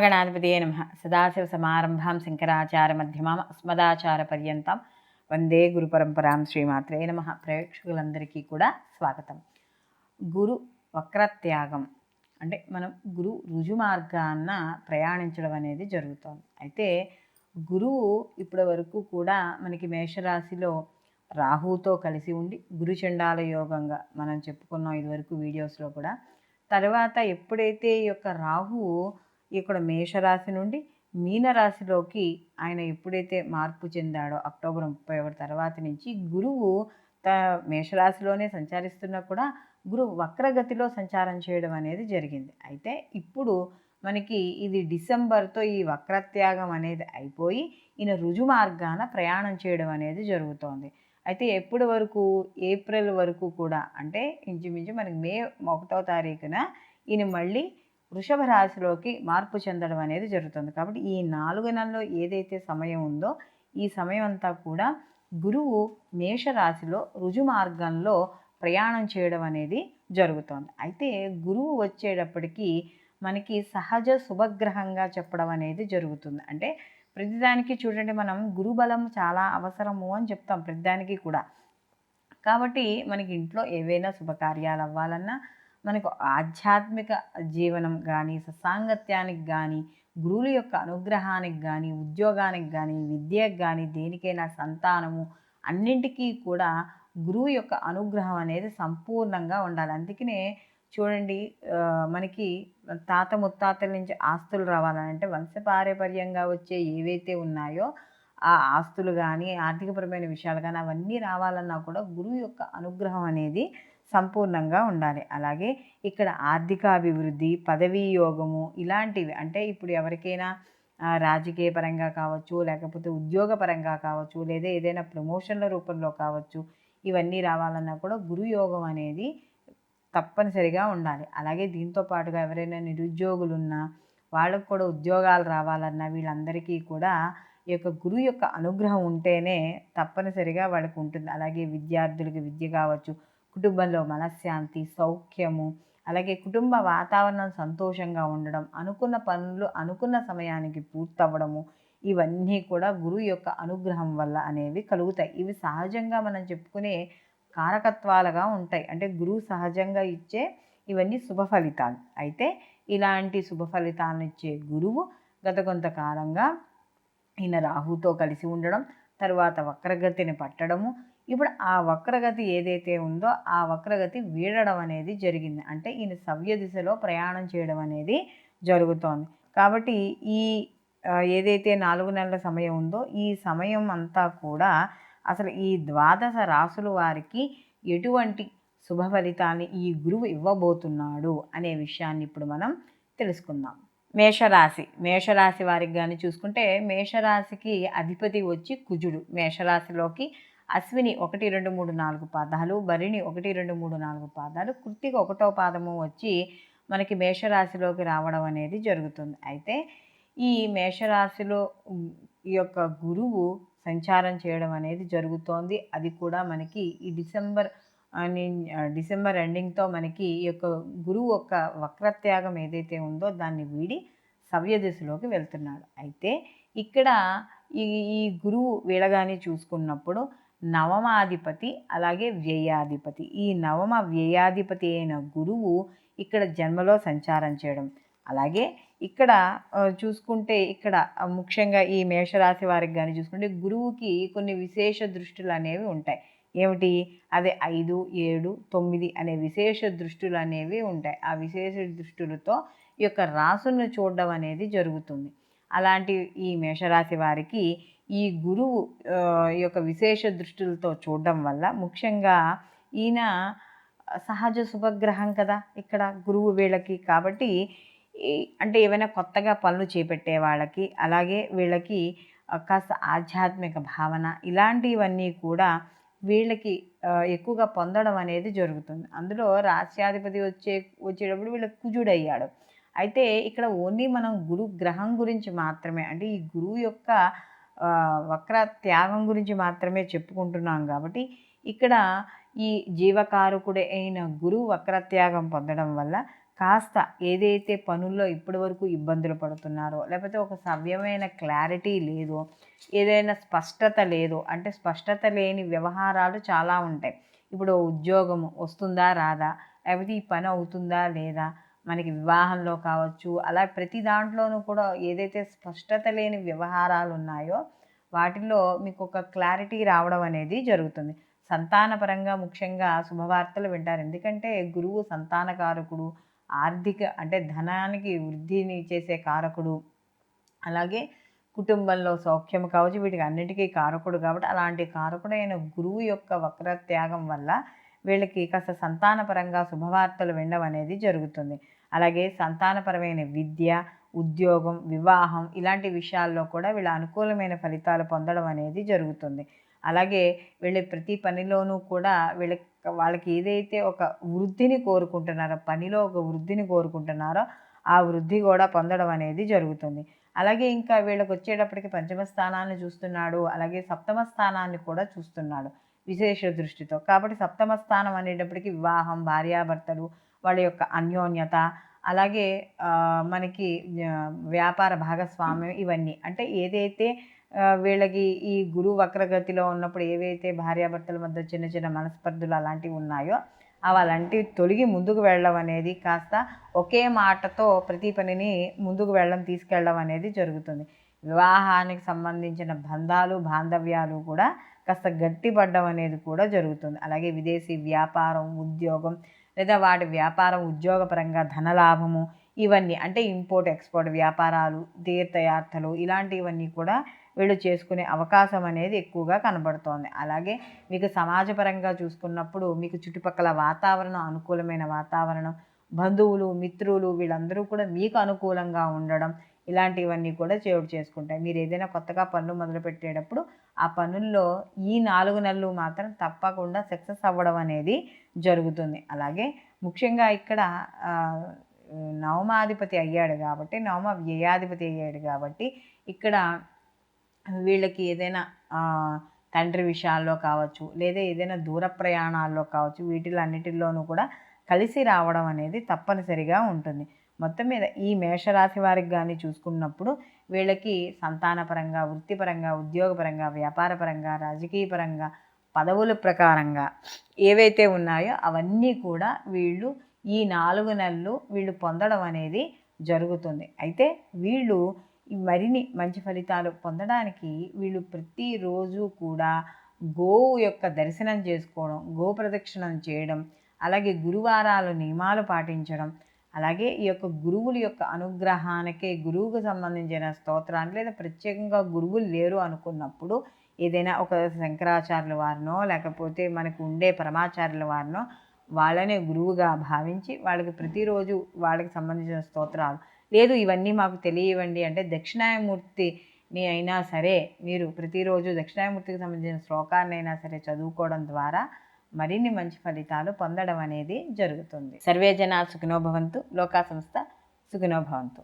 శ్రీమహాగణాధిపతయే నమః. సదాశివసమారంభాం శంకరాచార్యమధ్యమాం అస్మదాచార్యపర్యంతం వందే గురుపరంపరాం. శ్రీమాత్రే నమః. ప్రేక్షకులందరికీ కూడా స్వాగతం. గురు వక్రత్యాగం అంటే మనం గురు రుజు మార్గాన్న ప్రయాణించడం అనేది జరుగుతుంది. అయితే గురువు ఇప్పటి వరకు కూడా మనకి మేషరాశిలో రాహుతో కలిసి ఉండి గురుచండాల యోగంగా మనం చెప్పుకున్నాం ఇదివరకు వీడియోస్లో కూడా. తర్వాత ఎప్పుడైతే ఈ యొక్క రాహువు ఇక్కడ మేషరాశి నుండి మీనరాశిలోకి ఆయన ఎప్పుడైతే మార్పు చెందాడో అక్టోబర్ 31 తర్వాత నుంచి గురువు మేషరాశిలోనే సంచరిస్తున్నా కూడా గురువు వక్రగతిలో సంచారం చేయడం అనేది జరిగింది. అయితే ఇప్పుడు మనకి ఇది డిసెంబర్తో ఈ వక్రత్యాగం అనేది అయిపోయి ఈయన రుజు మార్గాన ప్రయాణం చేయడం అనేది జరుగుతోంది. అయితే ఎప్పటి వరకు ఏప్రిల్ వరకు కూడా అంటే ఇంచుమించు మనకి మే 1వ తారీఖున ఈయన మళ్ళీ వృషభ రాశిలోకి మార్పు చెందడం అనేది జరుగుతుంది. కాబట్టి ఈ 4 నెలల్లో ఏదైతే సమయం ఉందో ఈ సమయం అంతా కూడా గురువు మేషరాశిలో రుజు మార్గంలో ప్రయాణం చేయడం అనేది జరుగుతుంది. అయితే గురువు వచ్చేటప్పటికి మనకి సహజ శుభగ్రహంగా చెప్పడం అనేది జరుగుతుంది. అంటే ప్రతిదానికి చూడండి, మనం గురుబలం చాలా అవసరము అని చెప్తాం ప్రతిదానికి కూడా. కాబట్టి మనకి ఇంట్లో ఏవైనా శుభకార్యాలు అవ్వాలన్నా, మనకు ఆధ్యాత్మిక జీవనం కానీ, సత్సాంగత్యానికి కానీ, గురువుల యొక్క అనుగ్రహానికి కానీ, ఉద్యోగానికి కానీ, విద్యకు కానీ, దేనికైనా సంతానము అన్నింటికీ కూడా గురువు యొక్క అనుగ్రహం అనేది సంపూర్ణంగా ఉండాలి. అందుకనే చూడండి, మనకి తాత ముత్తాతల నుంచి ఆస్తులు రావాలంటే వంశపారంపర్యంగా వచ్చే ఏవైతే ఉన్నాయో ఆ ఆస్తులు కానీ, ఆర్థికపరమైన విషయాలు కానీ అవన్నీ రావాలన్నా కూడా గురువు యొక్క అనుగ్రహం అనేది సంపూర్ణంగా ఉండాలి. అలాగే ఇక్కడ ఆర్థికాభివృద్ధి, పదవీ యోగము ఇలాంటివి, అంటే ఇప్పుడు ఎవరికైనా రాజకీయ పరంగా కావచ్చు, లేకపోతే ఉద్యోగపరంగా కావచ్చు, లేదా ఏదైనా ప్రమోషన్ల రూపంలో కావచ్చు, ఇవన్నీ రావాలన్నా కూడా గురు యోగం అనేది తప్పనిసరిగా ఉండాలి. అలాగే దీంతో పాటుగా ఎవరైనా నిరుద్యోగులున్నా వాళ్ళకు కూడా ఉద్యోగాలు రావాలన్నా వీళ్ళందరికీ కూడా ఈ యొక్క గురువు యొక్క అనుగ్రహం ఉంటేనే తప్పనిసరిగా వాళ్ళకు ఉంటుంది. అలాగే విద్యార్థులకి విద్య కావచ్చు, కుటుంబంలో మనశ్శాంతి, సౌఖ్యము, అలాగే కుటుంబ వాతావరణం సంతోషంగా ఉండడం, అనుకున్న పనులు అనుకున్న సమయానికి పూర్తవ్వడము, ఇవన్నీ కూడా గురువు యొక్క అనుగ్రహం వల్ల అనేవి కలుగుతాయి. ఇవి సహజంగా మనం చెప్పుకునే కారకత్వాలుగా ఉంటాయి. అంటే గురువు సహజంగా ఇచ్చే ఇవన్నీ శుభ ఫలితాలు. అయితే ఇలాంటి శుభ ఫలితాలను ఇచ్చే గురువు గత కొంతకాలంగా ఈయన రాహుతో కలిసి ఉండడం, తర్వాత వక్రగతిని పట్టడము, ఇప్పుడు ఆ వక్రగతి ఏదైతే ఉందో ఆ వక్రగతి వీడడం అనేది జరిగింది. అంటే ఈయన సవ్య దిశలో ప్రయాణం చేయడం అనేది జరుగుతోంది. కాబట్టి ఈ ఏదైతే 4 నెలల సమయం ఉందో ఈ సమయం అంతా కూడా అసలు ఈ 12 రాసుల వారికి ఎటువంటి శుభ ఫలితాన్ని ఈ గురువు ఇవ్వబోతున్నాడు అనే విషయాన్ని ఇప్పుడు మనం తెలుసుకుందాం. మేషరాశి వారికి కానీ చూసుకుంటే, మేషరాశికి అధిపతి వచ్చి కుజుడు. మేషరాశిలోకి అశ్విని 1, 2, 3, 4 పాదాలు, భరిణి 1, 2, 3, 4 పాదాలు, కృత్తిక 1వ పాదము వచ్చి మనకి మేషరాశిలోకి రావడం అనేది జరుగుతుంది. అయితే ఈ మేషరాశిలో ఈ యొక్క గురువు సంచారం చేయడం అనేది జరుగుతోంది. అది కూడా మనకి ఈ డిసెంబర్ ఎండింగ్తో మనకి ఈ యొక్క గురువు యొక్క వక్రత్యాగం ఏదైతే ఉందో దాన్ని వీడి సవ్య దిశలోకి వెళ్తున్నాడు. అయితే ఇక్కడ ఈ గురువు వీడగానే చూసుకున్నప్పుడు నవమాధిపతి అలాగే వ్యయాధిపతి, ఈ నవమ వ్యయాధిపతి అయిన గురువు ఇక్కడ జన్మలో సంచారం చేయడం, అలాగే ఇక్కడ చూసుకుంటే ఇక్కడ ముఖ్యంగా ఈ మేషరాశి వారికి కానీ చూసుకుంటే గురువుకి కొన్ని విశేష దృష్టులు అనేవి ఉంటాయి. ఏమిటి? అదే 5, 7, 9 అనే విశేష దృష్టులు అనేవి ఉంటాయి. ఆ విశేష దృష్టులతో ఈ యొక్క రాసులను చూడడం అనేది జరుగుతుంది. అలాంటి ఈ మేషరాశి వారికి ఈ గురువు ఈ యొక్క విశేష దృష్టులతో చూడడం వల్ల ముఖ్యంగా ఈయన సహజ శుభగ్రహం కదా ఇక్కడ గురువు వీళ్ళకి. కాబట్టి అంటే ఏవైనా కొత్తగా పనులు చేపట్టే వాళ్ళకి, అలాగే వీళ్ళకి కాస్త ఆధ్యాత్మిక భావన ఇలాంటివన్నీ కూడా వీళ్ళకి ఎక్కువగా పొందడం అనేది జరుగుతుంది. అందులో రాశ్యాధిపతి వచ్చేటప్పుడు వీళ్ళకి కుజుడయ్యాడు. అయితే ఇక్కడ ఓన్లీ మనం గురు గ్రహం గురించి మాత్రమే, అంటే ఈ గురువు యొక్క వక్ర త్యాగం గురించి మాత్రమే చెప్పుకుంటున్నాం. కాబట్టి ఇక్కడ ఈ జీవకారకుడే అయిన గురువు వక్రత్యాగం పొందడం వల్ల కాస్త ఏదైతే పనుల్లో ఇప్పటి వరకు ఇబ్బందులు పడుతున్నారో, లేకపోతే ఒక సవ్యమైన క్లారిటీ లేదో, ఏదైనా స్పష్టత లేదో, అంటే స్పష్టత లేని వ్యవహారాలు చాలా ఉంటాయి. ఇప్పుడు ఉద్యోగం వస్తుందా రాదా, లేకపోతే ఈ పని అవుతుందా లేదా, మనకి వివాహంలో కావచ్చు, అలా ప్రతి దాంట్లోనూ కూడా ఏదైతే స్పష్టత లేని వ్యవహారాలు ఉన్నాయో వాటిల్లో మీకు ఒక క్లారిటీ రావడం అనేది జరుగుతుంది. సంతానపరంగా ముఖ్యంగా శుభవార్తలు వింటారు. ఎందుకంటే గురువు సంతానకారకుడు, ఆర్థిక అంటే ధనానికి వృద్ధిని చేసే కారకుడు, అలాగే కుటుంబంలో సౌఖ్యం కావచ్చు, వీటికి అన్నిటికీ కారకుడు కాబట్టి అలాంటి కారకుడైన గురువు యొక్క వక్రత్యాగం వల్ల వీళ్ళకి కాస్త సంతానపరంగా శుభవార్తలు వినడం అనేది జరుగుతుంది. అలాగే సంతానపరమైన విద్య, ఉద్యోగం, వివాహం ఇలాంటి విషయాల్లో కూడా వీళ్ళ అనుకూలమైన ఫలితాలు పొందడం అనేది జరుగుతుంది. అలాగే వీళ్ళ ప్రతి పనిలోనూ కూడా వాళ్ళకి ఏదైతే ఒక వృద్ధిని కోరుకుంటున్నారో, పనిలో ఒక వృద్ధిని కోరుకుంటున్నారో ఆ వృద్ధి కూడా పొందడం అనేది జరుగుతుంది. అలాగే ఇంకా వీళ్ళకి వచ్చేటప్పటికి పంచమ స్థానాన్ని చూస్తున్నాడు, అలాగే సప్తమ స్థానాన్ని కూడా చూస్తున్నాడు విశేష దృష్టితో. కాబట్టి సప్తమ స్థానం అనేటప్పటికి వివాహం, భార్యాభర్తలు, వాళ్ళ యొక్క అన్యోన్యత, అలాగే మనకి వ్యాపార భాగస్వామ్యం, ఇవన్నీ అంటే ఏదైతే వీళ్ళకి ఈ గురువు వక్రగతిలో ఉన్నప్పుడు ఏవైతే భార్యాభర్తల మధ్య చిన్న చిన్న మనస్పర్ధలు అలాంటివి ఉన్నాయో అలాంటివి తొలగి ముందుకు వెళ్ళడం అనేది, కాస్త ఒకే మాటతో ప్రతి పనిని ముందుకు తీసుకెళ్ళడం అనేది జరుగుతుంది. వివాహానికి సంబంధించిన బంధాలు, బాంధవ్యాలు కూడా కాస్త గట్టిపడడం అనేది కూడా జరుగుతుంది. అలాగే విదేశీ వ్యాపారం, ఉద్యోగం, లేదా వాటి వ్యాపారం ఉద్యోగపరంగా ధనలాభము, ఇవన్నీ అంటే ఇంపోర్ట్ ఎక్స్పోర్ట్ వ్యాపారాలు, తీర్థయాత్రలు ఇలాంటివన్నీ కూడా వీళ్ళు చేసుకునే అవకాశం అనేది ఎక్కువగా కనబడుతోంది. అలాగే మీకు సమాజపరంగా చూసుకున్నప్పుడు మీకు చుట్టుపక్కల వాతావరణం, అనుకూలమైన వాతావరణం, బంధువులు, మిత్రులు వీళ్ళందరూ కూడా మీకు అనుకూలంగా ఉండడం, ఇలాంటివన్నీ కూడా చోటు చేసుకుంటాయి. మీరు ఏదైనా కొత్తగా పనులు మొదలుపెట్టేటప్పుడు ఆ పనుల్లో ఈ 4 నెలలు మాత్రం తప్పకుండా సక్సెస్ అవ్వడం అనేది జరుగుతుంది. అలాగే ముఖ్యంగా ఇక్కడ నవమాధిపతి అయ్యాడు కాబట్టి, నవమ వ్యయాధిపతి అయ్యాడు కాబట్టి ఇక్కడ వీళ్ళకి ఏదైనా తండ్రి విషయాల్లో కావచ్చు, లేదా ఏదైనా దూర ప్రయాణాల్లో కావచ్చు, వీటిలో అన్నిటిల్లోనూ కూడా కలిసి రావడం అనేది తప్పనిసరిగా ఉంటుంది. మొత్తం మీద ఈ మేషరాశి వారికి కానీ చూసుకున్నప్పుడు వీళ్ళకి సంతానపరంగా, వృత్తిపరంగా, ఉద్యోగపరంగా, వ్యాపారపరంగా, రాజకీయపరంగా, పదవుల ప్రకారంగా ఏవైతే ఉన్నాయో అవన్నీ కూడా వీళ్ళు ఈ 4 నెలలు వీళ్ళు పొందడం అనేది జరుగుతుంది. అయితే వీళ్ళు మరిన్ని మంచి ఫలితాలు పొందడానికి వీళ్ళు ప్రతిరోజు కూడా గోవు యొక్క దర్శనం చేసుకోవడం, గో ప్రదక్షిణం చేయడం, అలాగే గురువారాలు నియమాలు పాటించడం, అలాగే ఈ యొక్క గురువుల యొక్క అనుగ్రహానికి గురువుకు సంబంధించిన స్తోత్రాన్ని, లేదా ప్రత్యేకంగా గురువులు లేరు అనుకున్నప్పుడు ఏదైనా ఒక శంకరాచార్యుల వారినో, లేకపోతే మనకు ఉండే పరమాచార్యుల వారినో వాళ్ళనే గురువుగా భావించి వాళ్ళకి ప్రతిరోజు వాళ్ళకి సంబంధించిన స్తోత్రాలు, లేదు ఇవన్నీ మాకు తెలియవండి అంటే దక్షిణాయమూర్తిని అయినా సరే మీరు ప్రతిరోజు దక్షిణాయమూర్తికి సంబంధించిన శ్లోకాన్ని అయినా సరే చదువుకోవడం ద్వారా మరిన్ని మంచి ఫలితాలు పొందడం అనేది జరుగుతుంది. సర్వే జనా సుఖినో భవంతు, లోకా సంస్థ సుఖినో భవంతు.